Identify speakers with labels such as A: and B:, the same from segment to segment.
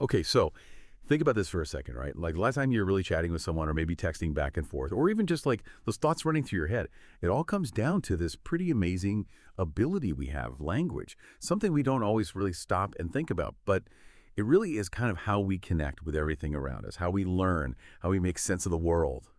A: Okay, so think about this for a second, right? Like the last time you're really chatting with someone or maybe texting back and forth, or even just like those thoughts running through your head, it all comes down to this pretty amazing ability we have, language, something we don't always really stop and think about, but it really is kind of how we connect with everything around us, how we learn, how we make sense of the world.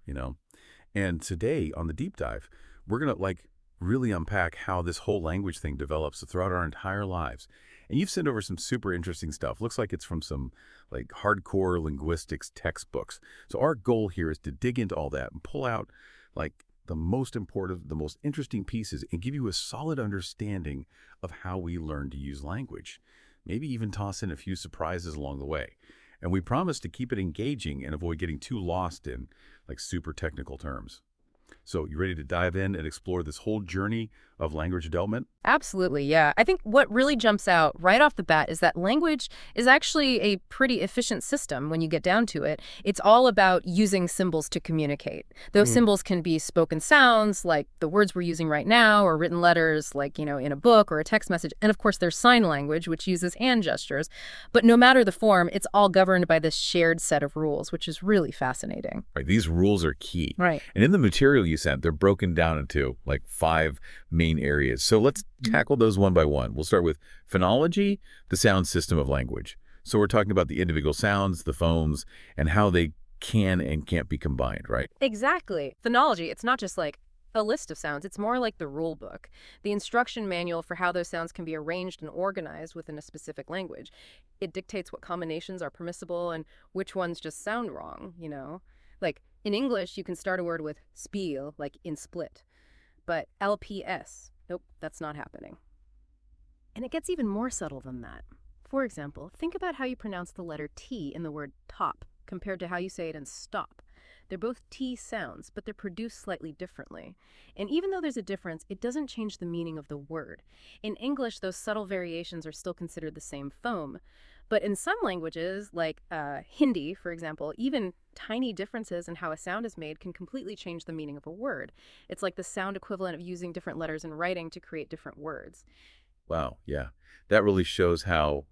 A: And today on the deep dive, we're going to really unpack how this whole language thing develops throughout our entire lives. And you've sent over some super interesting stuff. Looks like it's from some hardcore linguistics textbooks. So our goal here is to dig into all that and pull out the most important, the most interesting pieces and give you a solid understanding of how we learn to use language. Maybe even toss in a few surprises along the way. And we promise to keep it engaging and avoid getting too lost in super technical terms. So you ready to dive in and explore this whole journey of language development?
B: Absolutely, yeah. I think what really jumps out right off the bat is that language is actually a pretty efficient system when you get down to it. It's all about using symbols to communicate. Those symbols can be spoken sounds, like the words we're using right now, or written letters, in a book or a text message. And of course, there's sign language, which uses hand gestures. But no matter the form, it's all governed by this shared set of rules, which is really fascinating.
A: Right, these rules are key.
B: Right.
A: And in the material you sent, they're broken down into 5 main areas. So let's tackle those one by one. We'll start with phonology, the sound system of language. So we're talking about the individual sounds, the phones, and how they can and can't be combined, right?
B: Exactly. Phonology, it's not just like a list of sounds. It's more like the rule book, the instruction manual for how those sounds can be arranged and organized within a specific language. It dictates what combinations are permissible and which ones just sound wrong. Like in English, you can start a word with spiel, like in split, but LPS, nope, that's not happening. And it gets even more subtle than that. For example, think about how you pronounce the letter T in the word top compared to how you say it in stop. They're both T sounds, but they're produced slightly differently. And even though there's a difference, it doesn't change the meaning of the word. In English, those subtle variations are still considered the same phone. But in some languages, like Hindi, for example, even tiny differences in how a sound is made can completely change the meaning of a word. It's like the sound equivalent of using different letters in writing to create different words.
A: Wow, yeah. That really shows how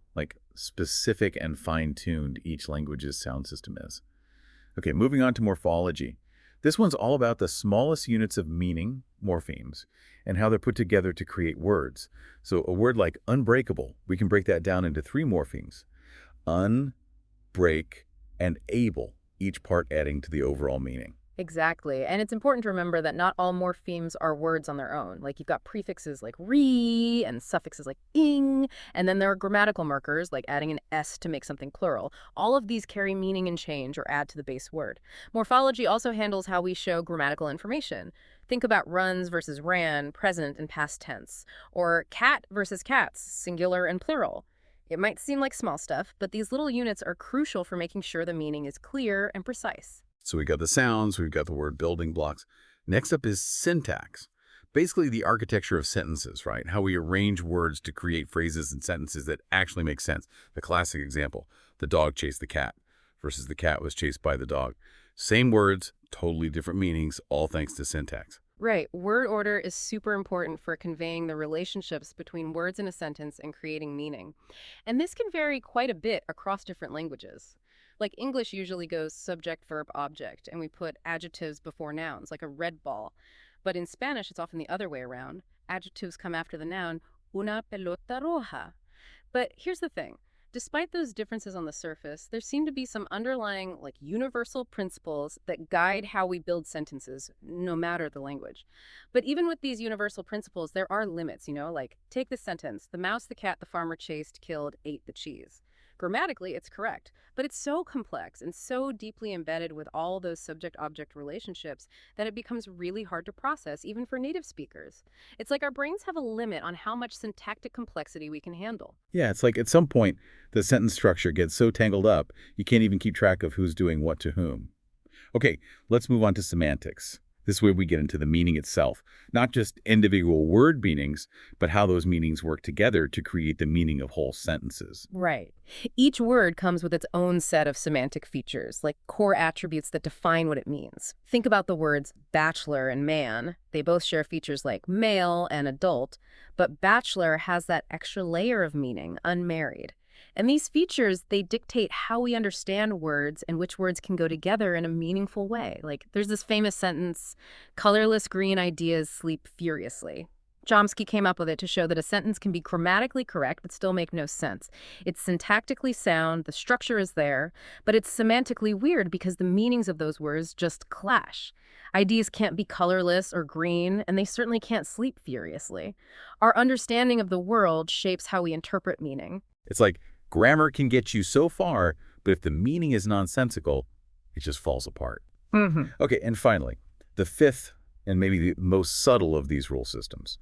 A: specific and fine-tuned each language's sound system is. Okay, moving on to morphology. This one's all about the smallest units of meaning, morphemes, and how they're put together to create words. So a word like unbreakable, we can break that down into 3 morphemes. Un, break, and able, each part adding to the overall meaning.
B: Exactly. And it's important to remember that not all morphemes are words on their own. Like you've got prefixes like re and suffixes like ing, and then there are grammatical markers like adding an s to make something plural. All of these carry meaning and change or add to the base word. Morphology also handles how we show grammatical information. Think about runs versus ran, present and past tense, or cat versus cats, singular and plural. It might seem like small stuff, but these little units are crucial for making sure the meaning is clear and precise.
A: So we got the sounds, we've got the word building blocks. Next up is syntax. Basically the architecture of sentences, right? How we arrange words to create phrases and sentences that actually make sense. The classic example, the dog chased the cat versus the cat was chased by the dog. Same words, totally different meanings, all thanks to syntax.
B: Right. Word order is super important for conveying the relationships between words in a sentence and creating meaning. And this can vary quite a bit across different languages. Like English usually goes subject, verb, object, and we put adjectives before nouns, like a red ball. But in Spanish, it's often the other way around. Adjectives come after the noun, una pelota roja. But here's the thing. Despite those differences on the surface, there seem to be some underlying, universal principles that guide how we build sentences, no matter the language. But even with these universal principles, there are limits, like take this sentence, the mouse, the cat, the farmer chased, killed, ate the cheese. Grammatically, it's correct, but it's so complex and so deeply embedded with all those subject-object relationships that it becomes really hard to process, even for native speakers. It's like our brains have a limit on how much syntactic complexity we can handle.
A: Yeah, it's like at some point, the sentence structure gets so tangled up, you can't even keep track of who's doing what to whom. Okay, let's move on to semantics. This is where we get into the meaning itself, not just individual word meanings, but how those meanings work together to create the meaning of whole sentences.
B: Right. Each word comes with its own set of semantic features, like core attributes that define what it means. Think about the words bachelor and man. They both share features like male and adult, but bachelor has that extra layer of meaning, unmarried. And these features, they dictate how we understand words and which words can go together in a meaningful way. Like, there's this famous sentence, colorless green ideas sleep furiously. Chomsky came up with it to show that a sentence can be grammatically correct but still make no sense. It's syntactically sound, the structure is there, but it's semantically weird because the meanings of those words just clash. Ideas can't be colorless or green, and they certainly can't sleep furiously. Our understanding of the world shapes how we interpret meaning.
A: It's like grammar can get you so far, but if the meaning is nonsensical, it just falls apart. Okay, and finally, the fifth and maybe the most subtle of these rule systems,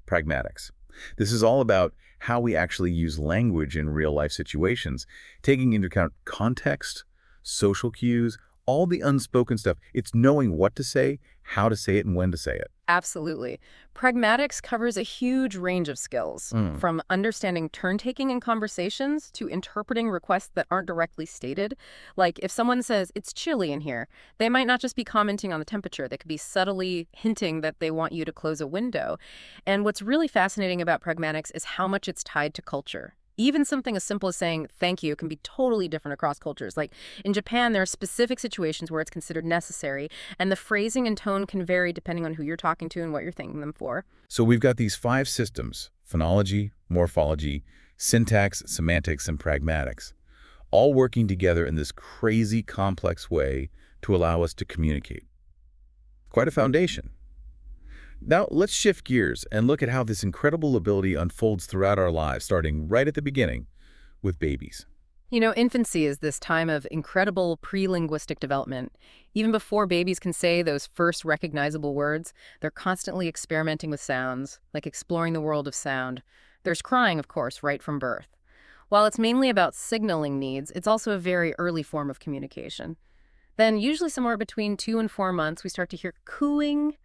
A: pragmatics. This is all about how we actually use language in real-life situations, taking into account context, social cues, all the unspoken stuff. It's knowing what to say, how to say it, and when to say it.
B: Absolutely. Pragmatics covers a huge range of skills, from understanding turn-taking in conversations to interpreting requests that aren't directly stated. Like, if someone says, "It's chilly in here," they might not just be commenting on the temperature. They could be subtly hinting that they want you to close a window. And what's really fascinating about pragmatics is how much it's tied to culture. Even something as simple as saying thank you can be totally different across cultures. Like, in Japan, there are specific situations where it's considered necessary, and the phrasing and tone can vary depending on who you're talking to and what you're thanking them for.
A: So we've got these 5 systems: phonology, morphology, syntax, semantics, and pragmatics, all working together in this crazy complex way to allow us to communicate. Quite a foundation. Now, let's shift gears and look at how this incredible ability unfolds throughout our lives, starting right at the beginning with babies.
B: You know, infancy is this time of incredible pre-linguistic development. Even before babies can say those first recognizable words, they're constantly experimenting with sounds, like exploring the world of sound. There's crying, of course, right from birth. While it's mainly about signaling needs, it's also a very early form of communication. Then, usually somewhere between 2 and 4 months, we start to hear cooing,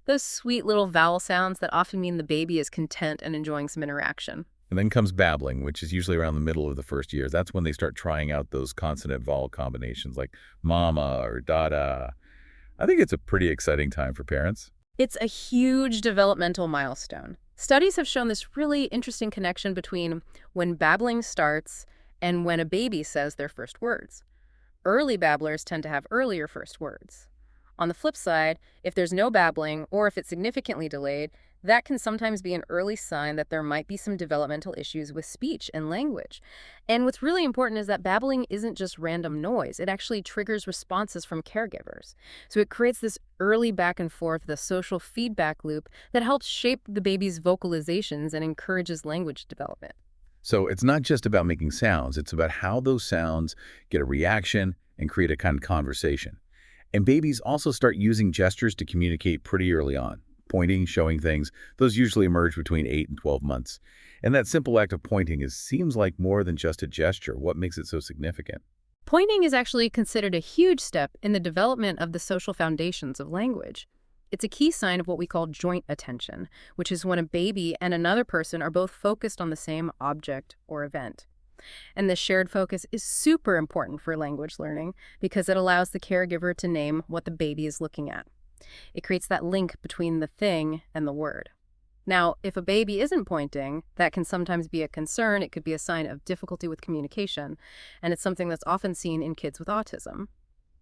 B: those sweet little vowel sounds that often mean the baby is content and enjoying some interaction.
A: And then comes babbling, which is usually around the middle of the first years. That's when they start trying out those consonant-vowel combinations like mama or dada. I think it's a pretty exciting time for parents.
B: It's a huge developmental milestone. Studies have shown this really interesting connection between when babbling starts and when a baby says their first words. Early babblers tend to have earlier first words. On the flip side, if there's no babbling, or if it's significantly delayed, that can sometimes be an early sign that there might be some developmental issues with speech and language. And what's really important is that babbling isn't just random noise. It actually triggers responses from caregivers. So it creates this early back and forth, the social feedback loop that helps shape the baby's vocalizations and encourages language development.
A: So it's not just about making sounds. It's about how those sounds get a reaction and create a kind of conversation. And babies also start using gestures to communicate pretty early on. Pointing, showing things, those usually emerge between 8 and 12 months. And that simple act of pointing seems like more than just a gesture. What makes it so significant?
B: Pointing is actually considered a huge step in the development of the social foundations of language. It's a key sign of what we call joint attention, which is when a baby and another person are both focused on the same object or event. And this shared focus is super important for language learning because it allows the caregiver to name what the baby is looking at. It creates that link between the thing and the word. Now, if a baby isn't pointing, that can sometimes be a concern. It could be a sign of difficulty with communication, and it's something that's often seen in kids with autism.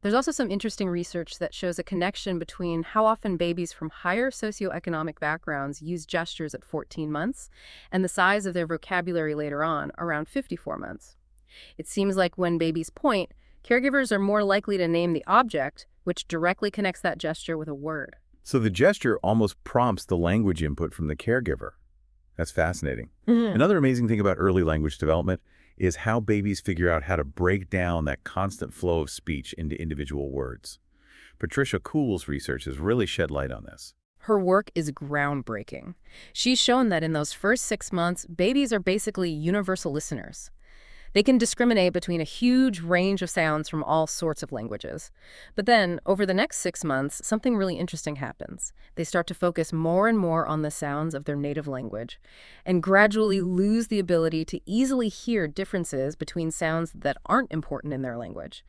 B: There's also some interesting research that shows a connection between how often babies from higher socioeconomic backgrounds use gestures at 14 months and the size of their vocabulary later on, around 54 months. It seems like when babies point, caregivers are more likely to name the object, which directly connects that gesture with a word.
A: So the gesture almost prompts the language input from the caregiver. That's fascinating. Another amazing thing about early language development is how babies figure out how to break down that constant flow of speech into individual words. Patricia Kuhl's research has really shed light on this.
B: Her work is groundbreaking. She's shown that in those first 6 months, babies are basically universal listeners. They can discriminate between a huge range of sounds from all sorts of languages. But then, over the next 6 months, something really interesting happens. They start to focus more and more on the sounds of their native language and gradually lose the ability to easily hear differences between sounds that aren't important in their language.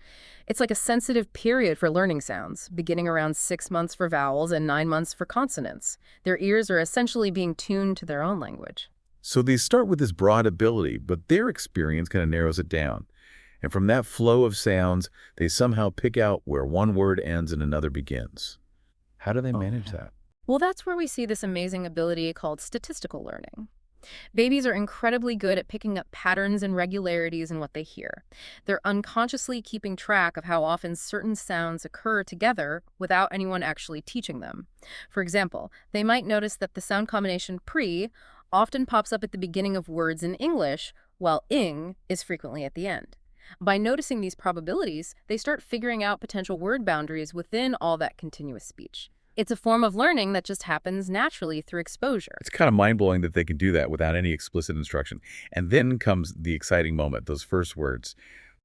B: It's like a sensitive period for learning sounds, beginning around 6 months for vowels and 9 months for consonants. Their ears are essentially being tuned to their own language.
A: So they start with this broad ability, but their experience kind of narrows it down. And from that flow of sounds, they somehow pick out where one word ends and another begins. How do they manage that?
B: Well, that's where we see this amazing ability called statistical learning. Babies are incredibly good at picking up patterns and regularities in what they hear. They're unconsciously keeping track of how often certain sounds occur together without anyone actually teaching them. For example, they might notice that the sound combination pre often pops up at the beginning of words in English, while ing is frequently at the end. By noticing these probabilities, they start figuring out potential word boundaries within all that continuous speech. It's a form of learning that just happens naturally through exposure.
A: It's kind of mind-blowing that they can do that without any explicit instruction. And then comes the exciting moment, those first words.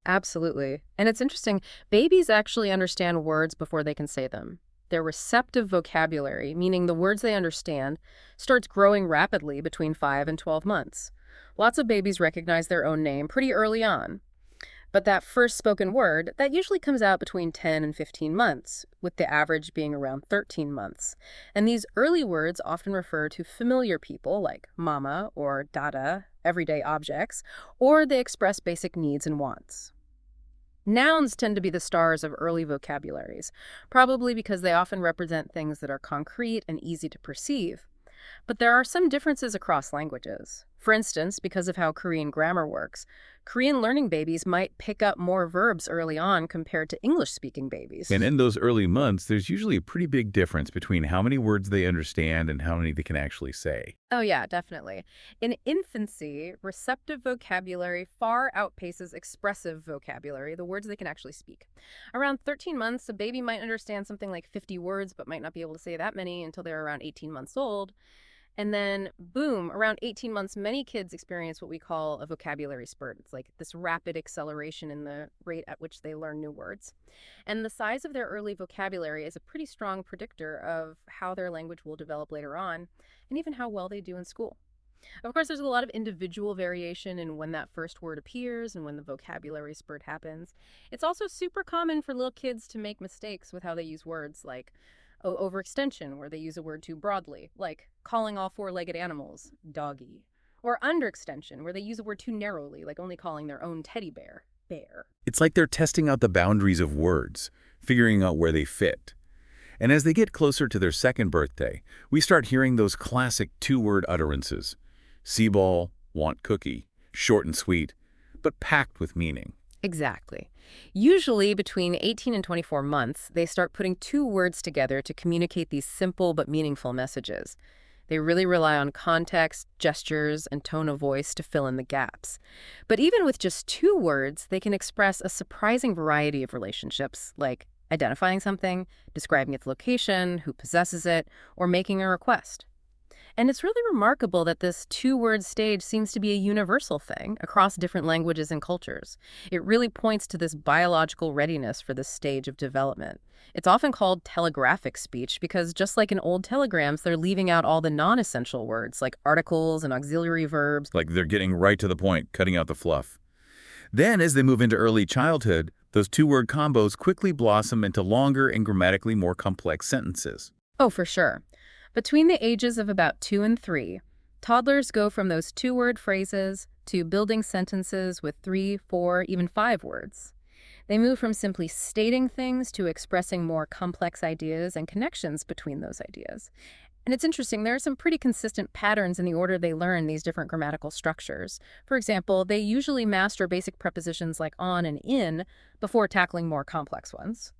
B: Absolutely. And it's interesting, babies actually understand words before they can say them. Their receptive vocabulary, meaning the words they understand, starts growing rapidly between 5 and 12 months. Lots of babies recognize their own name pretty early on. But that first spoken word, that usually comes out between 10 and 15 months, with the average being around 13 months. And these early words often refer to familiar people like mama or dada, everyday objects, or they express basic needs and wants. Nouns tend to be the stars of early vocabularies, probably because they often represent things that are concrete and easy to perceive. But there are some differences across languages. For instance, because of how Korean grammar works, Korean learning babies might pick up more verbs early on compared to English-speaking babies.
A: And in those early months, there's usually a pretty big difference between how many words they understand and how many they can actually say.
B: Oh yeah, definitely. In infancy, receptive vocabulary far outpaces expressive vocabulary, the words they can actually speak. Around 13 months, a baby might understand something like 50 words, but might not be able to say that many until they're around 18 months old. And then, boom, around 18 months, many kids experience what we call a vocabulary spurt. It's like this rapid acceleration in the rate at which they learn new words. And the size of their early vocabulary is a pretty strong predictor of how their language will develop later on, and even how well they do in school. Of course, there's a lot of individual variation in when that first word appears and when the vocabulary spurt happens. It's also super common for little kids to make mistakes with how they use words, like overextension, where they use a word too broadly, like calling all four-legged animals doggy, or underextension, where they use a word too narrowly, like only calling their own teddy bear bear.
A: It's like they're testing out the boundaries of words, figuring out where they fit. And as they get closer to their second birthday, we start hearing those classic two-word utterances. See ball, want cookie, short and sweet, but packed with meaning.
B: Exactly. Usually between 18 and 24 months, they start putting two words together to communicate these simple but meaningful messages. They really rely on context, gestures, and tone of voice to fill in the gaps. But even with just two words, they can express a surprising variety of relationships, like identifying something, describing its location, who possesses it, or making a request. And it's really remarkable that this two-word stage seems to be a universal thing across different languages and cultures. It really points to this biological readiness for this stage of development. It's often called telegraphic speech because just like in old telegrams, they're leaving out all the non-essential words like articles and auxiliary verbs.
A: Like they're getting right to the point, cutting out the fluff. Then, as they move into early childhood, those two-word combos quickly blossom into longer and grammatically more complex sentences.
B: Oh, for sure. Between the ages of about 2 and 3, toddlers go from those two-word phrases to building sentences with 3, 4, even 5 words. They move from simply stating things to expressing more complex ideas and connections between those ideas. And it's interesting, there are some pretty consistent patterns in the order they learn these different grammatical structures. For example, they usually master basic prepositions like on and in before tackling more complex ones.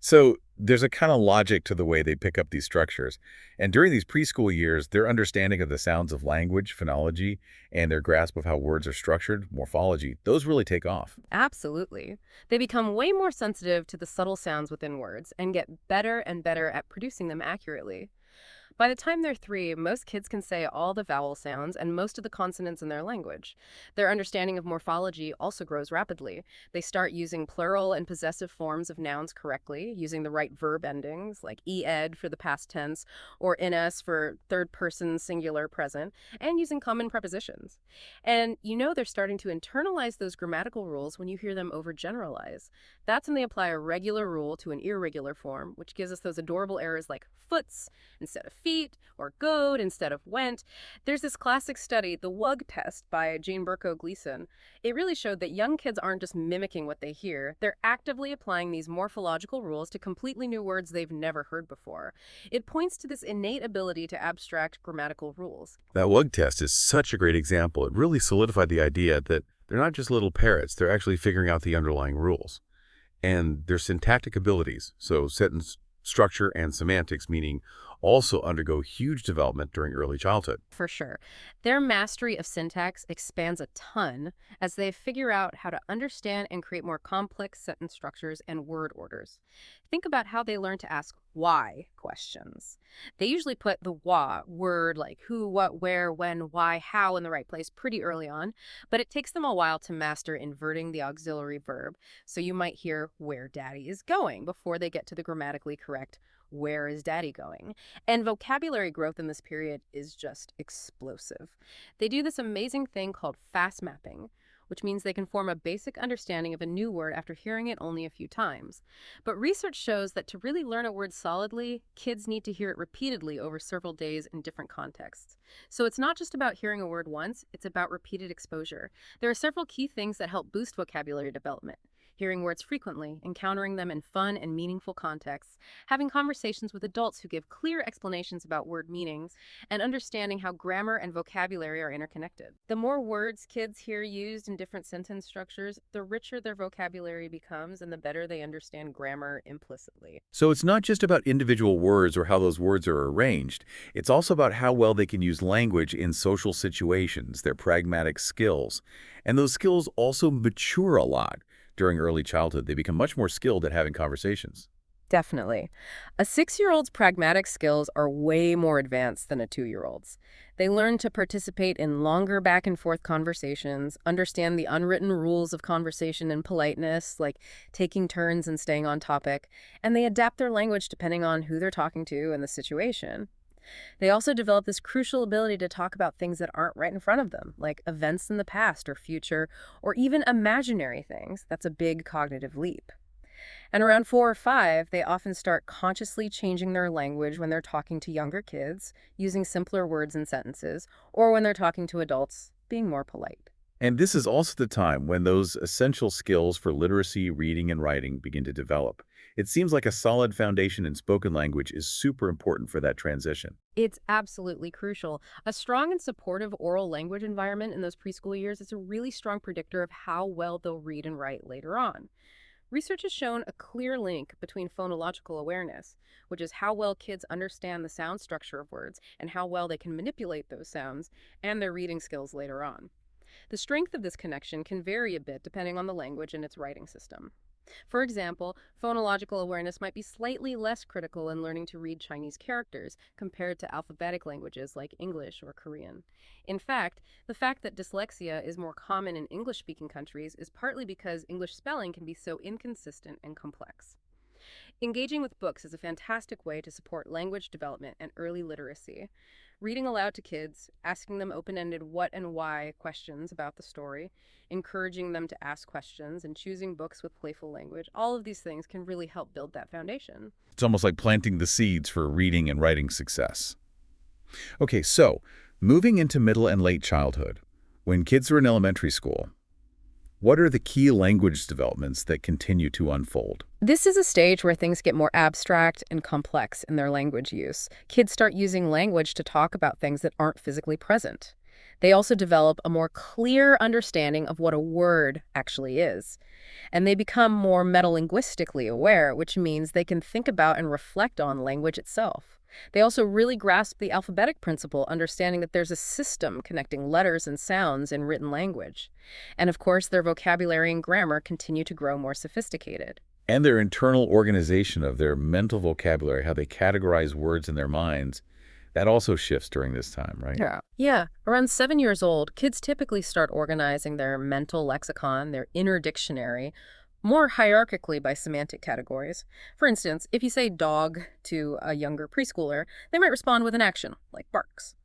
A: So there's a kind of logic to the way they pick up these structures. And during these preschool years, their understanding of the sounds of language, phonology, and their grasp of how words are structured, morphology, those really take off.
B: Absolutely. They become way more sensitive to the subtle sounds within words and get better and better at producing them accurately. By the time they're 3, most kids can say all the vowel sounds and most of the consonants in their language. Their understanding of morphology also grows rapidly. They start using plural and possessive forms of nouns correctly, using the right verb endings, like ed for the past tense, or ns for third-person singular present, and using common prepositions. And you know they're starting to internalize those grammatical rules when you hear them overgeneralize. That's when they apply a regular rule to an irregular form, which gives us those adorable errors like foots instead of feet, feet or goat instead of went. There's this classic study, the WUG test by Jean Berko Gleason. It really showed that young kids aren't just mimicking what they hear, they're actively applying these morphological rules to completely new words they've never heard before. It points to this innate ability to abstract grammatical rules.
A: That WUG test is such a great example. It really solidified the idea that they're not just little parrots, they're actually figuring out the underlying rules. And their syntactic abilities, so sentence structure and semantics, meaning also undergo huge development during early childhood.
B: For sure. Their mastery of syntax expands a ton as they figure out how to understand and create more complex sentence structures and word orders. Think about how they learn to ask why questions. They usually put the why word like who, what, where, when, why, how in the right place pretty early on, but it takes them a while to master inverting the auxiliary verb. So you might hear where daddy is going before they get to the grammatically correct where is daddy going? And vocabulary growth in this period is just explosive. They do this amazing thing called fast mapping, which means they can form a basic understanding of a new word after hearing it only a few times. But research shows that to really learn a word solidly, kids need to hear it repeatedly over several days in different contexts. So it's not just about hearing a word once, it's about repeated exposure. There are several key things that help boost vocabulary development. Hearing words frequently, encountering them in fun and meaningful contexts, having conversations with adults who give clear explanations about word meanings, and understanding how grammar and vocabulary are interconnected. The more words kids hear used in different sentence structures, the richer their vocabulary becomes and the better they understand grammar implicitly.
A: So it's not just about individual words or how those words are arranged. It's also about how well they can use language in social situations, their pragmatic skills. And those skills also mature a lot. During early childhood, they become much more skilled at having conversations.
B: Definitely. A 6-year-old's pragmatic skills are way more advanced than a 2-year-old's. They learn to participate in longer back and forth conversations, understand the unwritten rules of conversation and politeness, like taking turns and staying on topic, and they adapt their language depending on who they're talking to and the situation. They also develop this crucial ability to talk about things that aren't right in front of them, like events in the past or future, or even imaginary things. That's a big cognitive leap. And around 4 or 5, they often start consciously changing their language when they're talking to younger kids, using simpler words and sentences, or when they're talking to adults, being more polite.
A: And this is also the time when those essential skills for literacy, reading, and writing begin to develop. It seems like a solid foundation in spoken language is super important for that transition.
B: It's absolutely crucial. A strong and supportive oral language environment in those preschool years is a really strong predictor of how well they'll read and write later on. Research has shown a clear link between phonological awareness, which is how well kids understand the sound structure of words and how well they can manipulate those sounds, and their reading skills later on. The strength of this connection can vary a bit depending on the language and its writing system. For example, phonological awareness might be slightly less critical in learning to read Chinese characters compared to alphabetic languages like English or Korean. In fact, the fact that dyslexia is more common in English-speaking countries is partly because English spelling can be so inconsistent and complex. Engaging with books is a fantastic way to support language development and early literacy. Reading aloud to kids, asking them open-ended what and why questions about the story, encouraging them to ask questions, and choosing books with playful language, all of these things can really help build that foundation.
A: It's almost like planting the seeds for reading and writing success. Okay, so moving into middle and late childhood, when kids are in elementary school, what are the key language developments that continue to unfold?
B: This is a stage where things get more abstract and complex in their language use. Kids start using language to talk about things that aren't physically present. They also develop a more clear understanding of what a word actually is. And they become more metalinguistically aware, which means they can think about and reflect on language itself. They also really grasp the alphabetic principle, understanding that there's a system connecting letters and sounds in written language. And of course, their vocabulary and grammar continue to grow more sophisticated.
A: And their internal organization of their mental vocabulary, how they categorize words in their minds, that also shifts during this time, right?
B: Yeah. Around 7 years old, kids typically start organizing their mental lexicon, their inner dictionary, more hierarchically by semantic categories. For instance, if you say dog to a younger preschooler, they might respond with an action, like barks.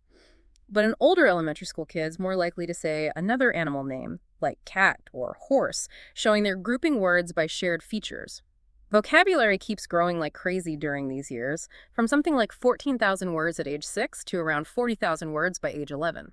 B: But an older elementary school kid's more likely to say another animal name, like cat or horse, showing they're grouping words by shared features. Vocabulary keeps growing like crazy during these years, from something like 14,000 words at age 6 to around 40,000 words by age 11.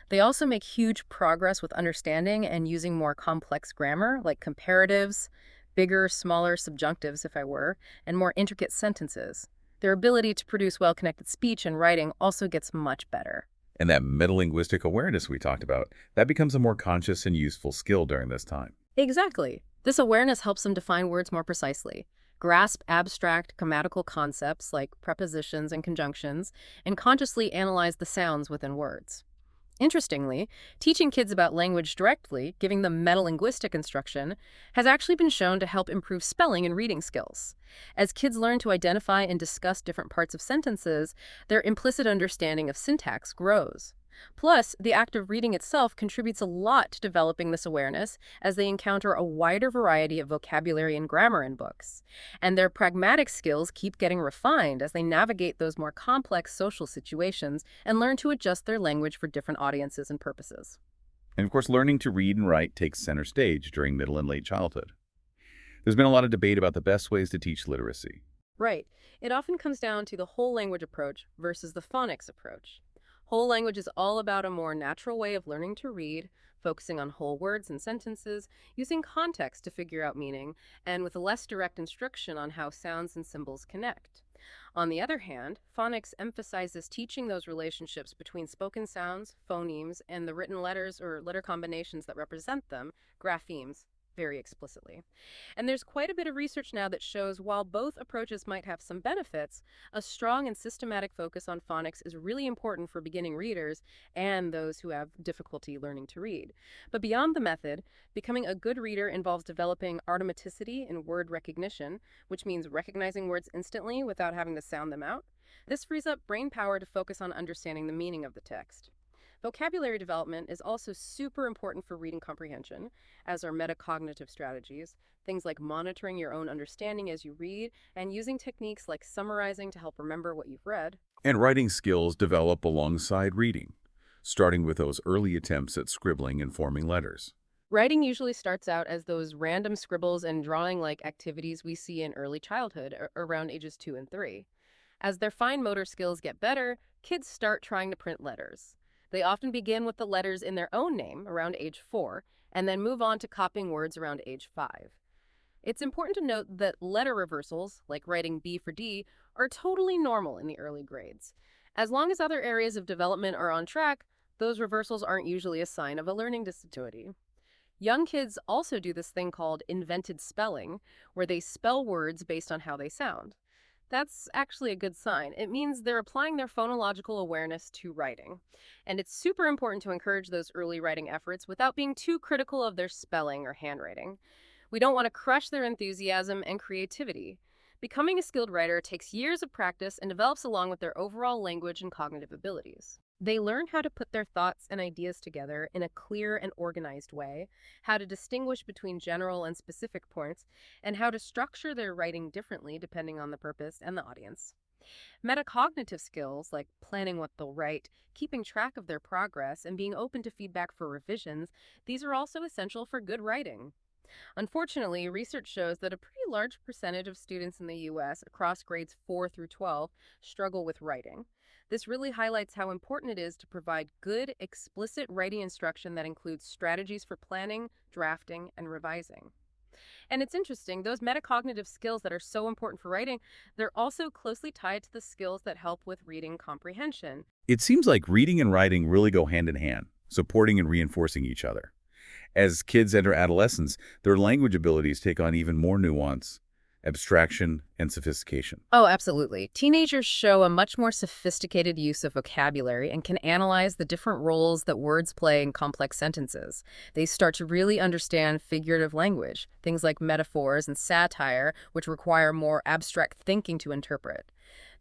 B: They also make huge progress with understanding and using more complex grammar, like comparatives, bigger, smaller subjunctives, if I were, and more intricate sentences. Their ability to produce well-connected speech and writing also gets much better.
A: And that metalinguistic awareness we talked about, that becomes a more conscious and useful skill during this time.
B: Exactly. This awareness helps them define words more precisely, grasp abstract grammatical concepts like prepositions and conjunctions, and consciously analyze the sounds within words. Interestingly, teaching kids about language directly, giving them metalinguistic instruction, has actually been shown to help improve spelling and reading skills. As kids learn to identify and discuss different parts of sentences, their implicit understanding of syntax grows. Plus, the act of reading itself contributes a lot to developing this awareness as they encounter a wider variety of vocabulary and grammar in books. And their pragmatic skills keep getting refined as they navigate those more complex social situations and learn to adjust their language for different audiences and purposes.
A: And of course, learning to read and write takes center stage during middle and late childhood. There's been a lot of debate about the best ways to teach literacy.
B: Right. It often comes down to the whole language approach versus the phonics approach. Whole language is all about a more natural way of learning to read, focusing on whole words and sentences, using context to figure out meaning, and with less direct instruction on how sounds and symbols connect. On the other hand, phonics emphasizes teaching those relationships between spoken sounds, phonemes, and the written letters or letter combinations that represent them, graphemes, very explicitly. And there's quite a bit of research now that shows while both approaches might have some benefits, a strong and systematic focus on phonics is really important for beginning readers and those who have difficulty learning to read. But beyond the method, becoming a good reader involves developing automaticity in word recognition, which means recognizing words instantly without having to sound them out. This frees up brain power to focus on understanding the meaning of the text. Vocabulary development is also super important for reading comprehension, as are metacognitive strategies, things like monitoring your own understanding as you read and using techniques like summarizing to help remember what you've read.
A: And writing skills develop alongside reading, starting with those early attempts at scribbling and forming letters.
B: Writing usually starts out as those random scribbles and drawing-like activities we see in early childhood, around ages 2 and 3. As their fine motor skills get better, kids start trying to print letters. They often begin with the letters in their own name around age 4, and then move on to copying words around age 5. It's important to note that letter reversals, like writing B for D, are totally normal in the early grades. As long as other areas of development are on track, those reversals aren't usually a sign of a learning disability. Young kids also do this thing called invented spelling, where they spell words based on how they sound. That's actually a good sign. It means they're applying their phonological awareness to writing. And it's super important to encourage those early writing efforts without being too critical of their spelling or handwriting. We don't want to crush their enthusiasm and creativity. Becoming a skilled writer takes years of practice and develops along with their overall language and cognitive abilities. They learn how to put their thoughts and ideas together in a clear and organized way, how to distinguish between general and specific points, and how to structure their writing differently depending on the purpose and the audience. Metacognitive skills like planning what they'll write, keeping track of their progress, and being open to feedback for revisions, these are also essential for good writing. Unfortunately, research shows that a pretty large percentage of students in the U.S. across grades 4 through 12 struggle with writing. This really highlights how important it is to provide good, explicit writing instruction that includes strategies for planning, drafting, and revising. And it's interesting, those metacognitive skills that are so important for writing, they're also closely tied to the skills that help with reading comprehension.
A: It seems like reading and writing really go hand in hand, supporting and reinforcing each other. As kids enter adolescence, their language abilities take on even more nuance, abstraction, and sophistication.
B: Oh, absolutely. Teenagers show a much more sophisticated use of vocabulary and can analyze the different roles that words play in complex sentences. They start to really understand figurative language, things like metaphors and satire, which require more abstract thinking to interpret.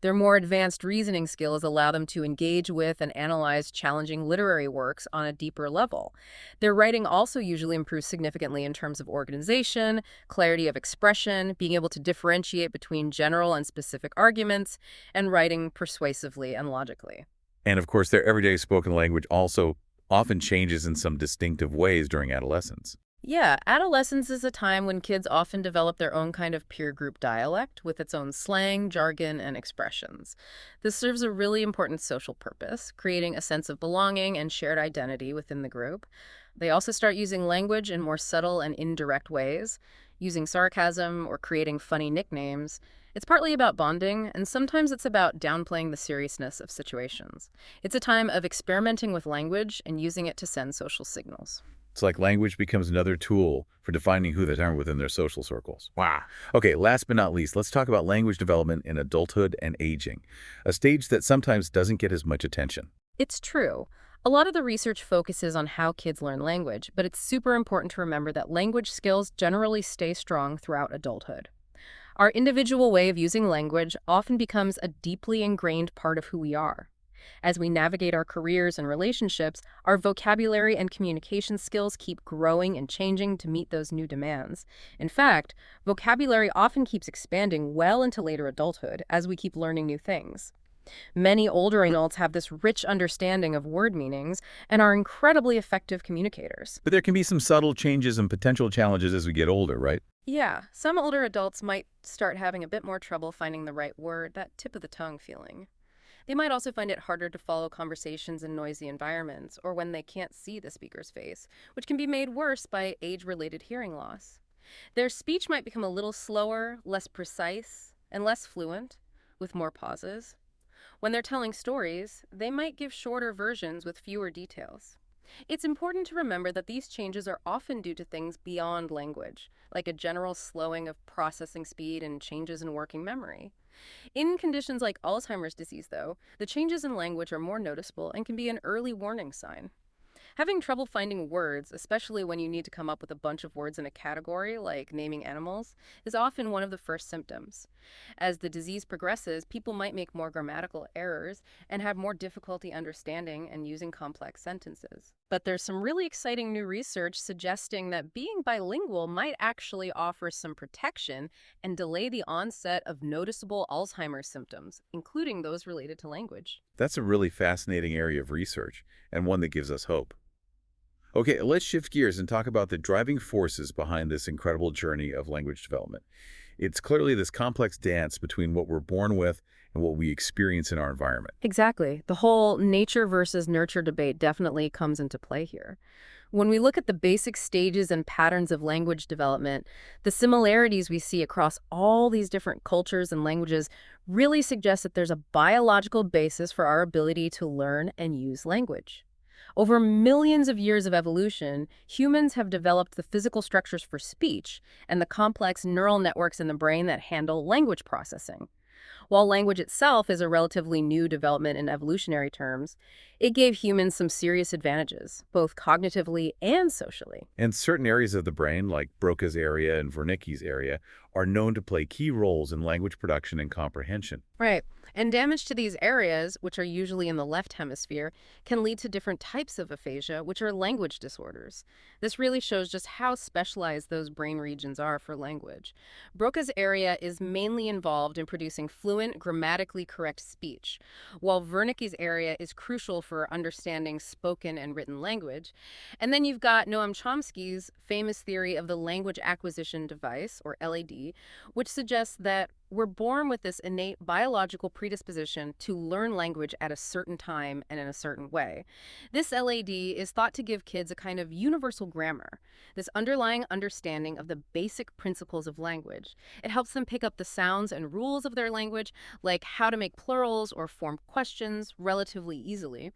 B: Their more advanced reasoning skills allow them to engage with and analyze challenging literary works on a deeper level. Their writing also usually improves significantly in terms of organization, clarity of expression, being able to differentiate between general and specific arguments, and writing persuasively and logically.
A: And of course, their everyday spoken language also often changes in some distinctive ways during adolescence.
B: Yeah, adolescence is a time when kids often develop their own kind of peer group dialect with its own slang, jargon, and expressions. This serves a really important social purpose, creating a sense of belonging and shared identity within the group. They also start using language in more subtle and indirect ways, using sarcasm or creating funny nicknames. It's partly about bonding, and sometimes it's about downplaying the seriousness of situations. It's a time of experimenting with language and using it to send social signals.
A: It's like language becomes another tool for defining who they are within their social circles. Wow. Okay, last but not least, let's talk about language development in adulthood and aging, a stage that sometimes doesn't get as much attention.
B: It's true. A lot of the research focuses on how kids learn language, but it's super important to remember that language skills generally stay strong throughout adulthood. Our individual way of using language often becomes a deeply ingrained part of who we are. As we navigate our careers and relationships, our vocabulary and communication skills keep growing and changing to meet those new demands. In fact, vocabulary often keeps expanding well into later adulthood as we keep learning new things. Many older adults have this rich understanding of word meanings and are incredibly effective communicators.
A: But there can be some subtle changes and potential challenges as we get older, right?
B: Yeah, some older adults might start having a bit more trouble finding the right word, that tip of the tongue feeling. They might also find it harder to follow conversations in noisy environments or when they can't see the speaker's face, which can be made worse by age-related hearing loss. Their speech might become a little slower, less precise, and less fluent, with more pauses. When they're telling stories, they might give shorter versions with fewer details. It's important to remember that these changes are often due to things beyond language, like a general slowing of processing speed and changes in working memory. In conditions like Alzheimer's disease, though, the changes in language are more noticeable and can be an early warning sign. Having trouble finding words, especially when you need to come up with a bunch of words in a category, like naming animals, is often one of the first symptoms. As the disease progresses, people might make more grammatical errors and have more difficulty understanding and using complex sentences. But there's some really exciting new research suggesting that being bilingual might actually offer some protection and delay the onset of noticeable Alzheimer's symptoms, including those related to language.
A: That's a really fascinating area of research and one that gives us hope. Okay, let's shift gears and talk about the driving forces behind this incredible journey of language development. It's clearly this complex dance between what we're born with and what we experience in our environment.
B: Exactly. The whole nature versus nurture debate definitely comes into play here. When we look at the basic stages and patterns of language development, the similarities we see across all these different cultures and languages really suggest that there's a biological basis for our ability to learn and use language. Over millions of years of evolution, humans have developed the physical structures for speech and the complex neural networks in the brain that handle language processing. While language itself is a relatively new development in evolutionary terms, it gave humans some serious advantages, both cognitively and socially.
A: And certain areas of the brain, like Broca's area and Wernicke's area, are known to play key roles in language production and comprehension.
B: Right. And damage to these areas, which are usually in the left hemisphere, can lead to different types of aphasia, which are language disorders. This really shows just how specialized those brain regions are for language. Broca's area is mainly involved in producing fluent, grammatically correct speech, while Wernicke's area is crucial for understanding spoken and written language. And then you've got Noam Chomsky's famous theory of the language acquisition device, or LAD, which suggests that we're born with this innate biological predisposition to learn language at a certain time and in a certain way. This LAD is thought to give kids a kind of universal grammar, this underlying understanding of the basic principles of language. It helps them pick up the sounds and rules of their language, like how to make plurals or form questions relatively easily.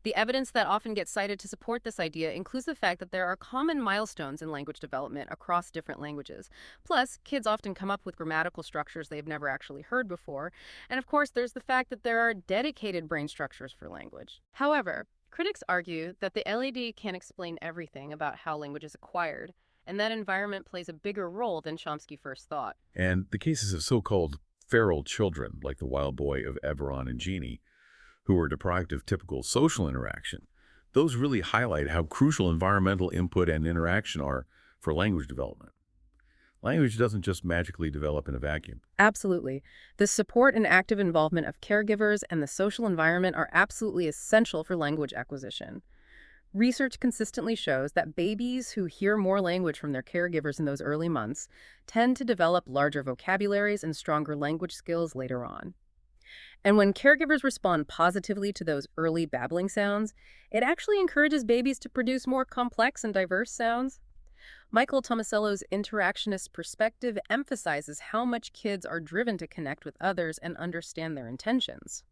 B: The evidence that often gets cited to support this idea includes the fact that there are common milestones in language development across different languages. Plus, kids often come up with grammatical structures they've never actually heard before. And of course, there's the fact that there are dedicated brain structures for language. However, critics argue that the LAD can't explain everything about how language is acquired, and that environment plays a bigger role than Chomsky first thought.
A: And the cases of so-called feral children, like the wild boy of Eberron and Jeannie, who were deprived of typical social interaction, those really highlight how crucial environmental input and interaction are for language development. Language doesn't just magically develop in a vacuum.
B: Absolutely. The support and active involvement of caregivers and the social environment are absolutely essential for language acquisition. Research consistently shows that babies who hear more language from their caregivers in those early months tend to develop larger vocabularies and stronger language skills later on. And when caregivers respond positively to those early babbling sounds, it actually encourages babies to produce more complex and diverse sounds. Michael Tomasello's interactionist perspective emphasizes how much kids are driven to connect with others and understand their intentions.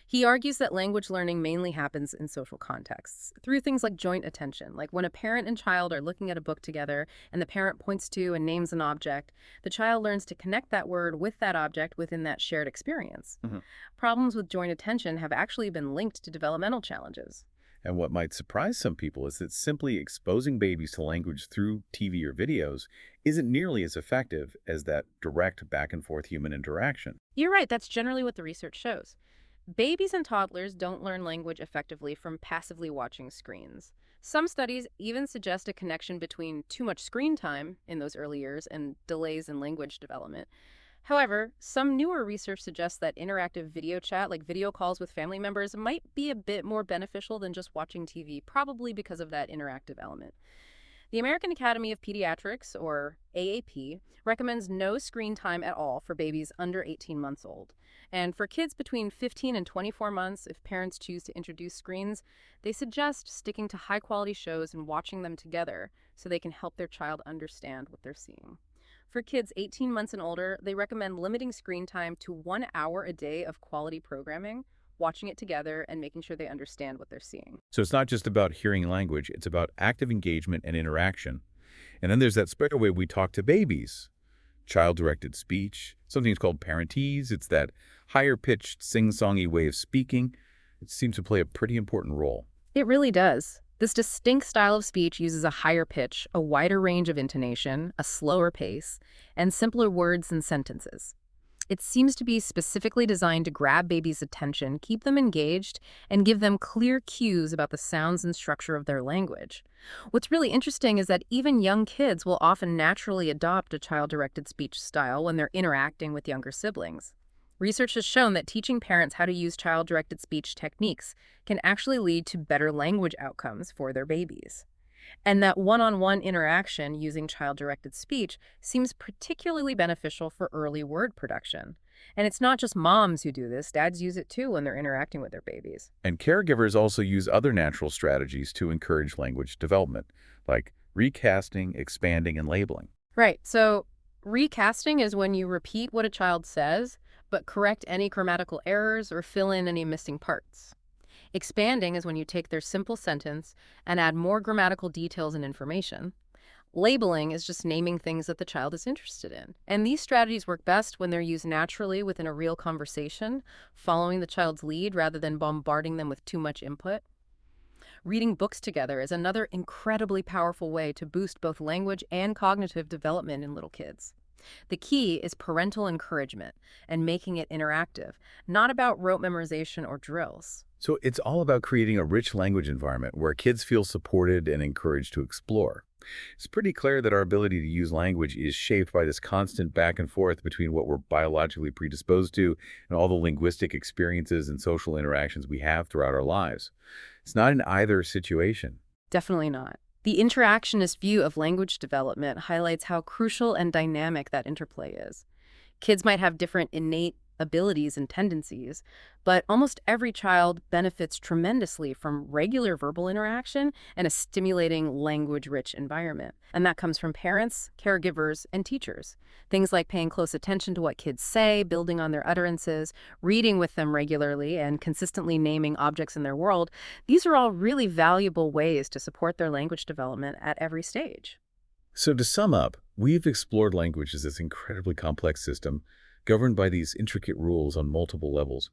B: He argues that language learning mainly happens in social contexts, through things like joint attention, like when a parent and child are looking at a book together and the parent points to and names an object, the child learns to connect that word with that object within that shared experience.
A: Mhm.
B: Problems with joint attention have actually been linked to developmental challenges.
A: And what might surprise some people is that simply exposing babies to language through TV or videos isn't nearly as effective as that direct back and forth human interaction.
B: You're right, that's generally what the research shows. Babies and toddlers don't learn language effectively from passively watching screens. Some studies even suggest a connection between too much screen time in those early years and delays in language development. However, some newer research suggests that interactive video chat, like video calls with family members, might be a bit more beneficial than just watching TV, probably because of that interactive element. The American Academy of Pediatrics, or AAP, recommends no screen time at all for babies under 18 months old. And for kids between 15 and 24 months, if parents choose to introduce screens, they suggest sticking to high-quality shows and watching them together so they can help their child understand what they're seeing. For kids 18 months and older, they recommend limiting screen time to 1 hour a day of quality programming, watching it together, and making sure they understand what they're seeing.
A: So it's not just about hearing language, it's about active engagement and interaction. And then there's that special way we talk to babies. Child-directed speech, something's called parentese. It's that higher-pitched, sing-songy way of speaking. It seems to play a pretty important role.
B: It really does. This distinct style of speech uses a higher pitch, a wider range of intonation, a slower pace, and simpler words and sentences. It seems to be specifically designed to grab babies' attention, keep them engaged, and give them clear cues about the sounds and structure of their language. What's really interesting is that even young kids will often naturally adopt a child-directed speech style when they're interacting with younger siblings. Research has shown that teaching parents how to use child-directed speech techniques can actually lead to better language outcomes for their babies. And that one-on-one interaction using child-directed speech seems particularly beneficial for early word production. And it's not just moms who do this, dads use it too when they're interacting with their babies.
A: And caregivers also use other natural strategies to encourage language development, like recasting, expanding, and labeling.
B: Right, so recasting is when you repeat what a child says, but correct any grammatical errors or fill in any missing parts. Expanding is when you take their simple sentence and add more grammatical details and information. Labeling is just naming things that the child is interested in. And these strategies work best when they're used naturally within a real conversation, following the child's lead rather than bombarding them with too much input. Reading books together is another incredibly powerful way to boost both language and cognitive development in little kids. The key is parental encouragement and making it interactive, not about rote memorization or drills.
A: So it's all about creating a rich language environment where kids feel supported and encouraged to explore. It's pretty clear that our ability to use language is shaped by this constant back and forth between what we're biologically predisposed to and all the linguistic experiences and social interactions we have throughout our lives. It's not an either situation.
B: Definitely not. The interactionist view of language development highlights how crucial and dynamic that interplay is. Kids might have different innate abilities and tendencies, but almost every child benefits tremendously from regular verbal interaction and a stimulating language-rich environment. And that comes from parents, caregivers, and teachers. Things like paying close attention to what kids say, building on their utterances, reading with them regularly, and consistently naming objects in their world. These are all really valuable ways to support their language development at every stage.
A: So to sum up, we've explored language as this incredibly complex system governed by these intricate rules on multiple levels.